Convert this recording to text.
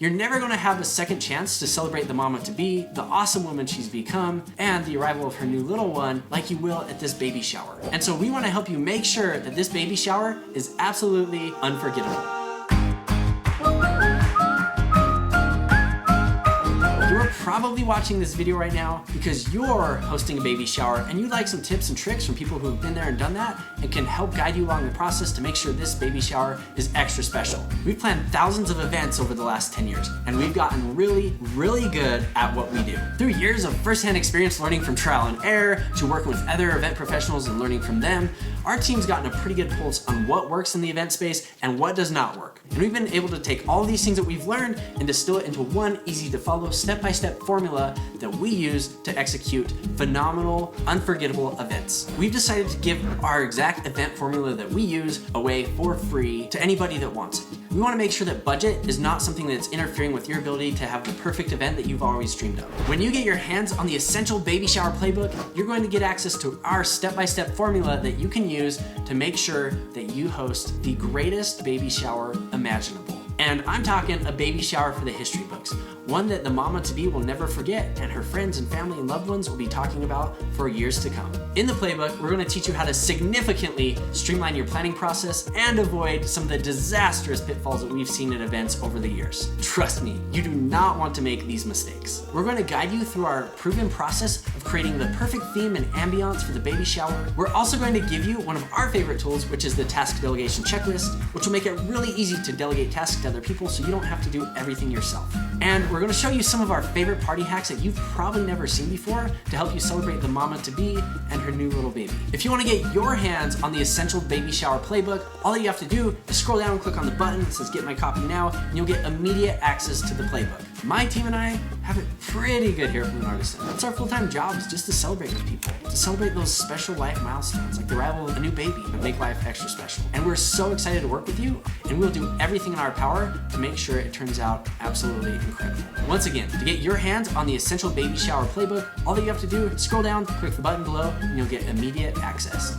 You're never gonna have a second chance to celebrate the mama-to-be, the awesome woman she's become, and the arrival of her new little one like you will at this baby shower. And so we wanna help you make sure that this baby shower is absolutely unforgettable. You're probably watching this video right now because you're hosting a baby shower and you'd like some tips and tricks from people who have been there and done that and can help guide you along the process to make sure this baby shower is extra special. We've planned thousands of events over the last 10 years and we've gotten really good at what we do. Through years of firsthand experience learning from trial and error to working with other event professionals and learning from them, our team's gotten a pretty good pulse on what works in the event space and what does not work. And we've been able to take all of these things that we've learned and distill it into one easy to follow step-by-step formula that we use to execute phenomenal, unforgettable events. We've decided to give our exact event formula that we use away for free to anybody that wants it. We want to make sure that budget is not something that's interfering with your ability to have the perfect event that you've always dreamed of. When you get your hands on the essential baby shower playbook, you're going to get access to our step-by-step formula that you can use to make sure that you host the greatest baby shower imaginable. And I'm talking a baby shower for the history books, one that the mama-to-be will never forget and her friends and family and loved ones will be talking about for years to come. In the playbook, we're going to teach you how to significantly streamline your planning process and avoid some of the disastrous pitfalls that we've seen at events over the years. Trust me, you do not want to make these mistakes. We're going to guide you through our proven process of creating the perfect theme and ambiance for the baby shower. We're also going to give you one of our favorite tools, which is the task delegation checklist, which will make it really easy to delegate tasks to other people so you don't have to do everything yourself. And we're going to show you some of our favorite party hacks that you've probably never seen before to help you celebrate the mama-to-be and her new little baby. If you want to get your hands on the essential baby shower playbook, all that you have to do is scroll down and click on the button that says get my copy now, and you'll get immediate access to the playbook. My team and I have it pretty good here at Artisan. It's our full-time job is just to celebrate with people, to celebrate those special life milestones like the arrival of a new baby and make life extra special. And we're so excited to work with you, and we'll do everything in our power to make sure it turns out absolutely incredible. Once again, to get your hands on the essential baby shower playbook, all that you have to do is scroll down, click the button below, and you'll get immediate access.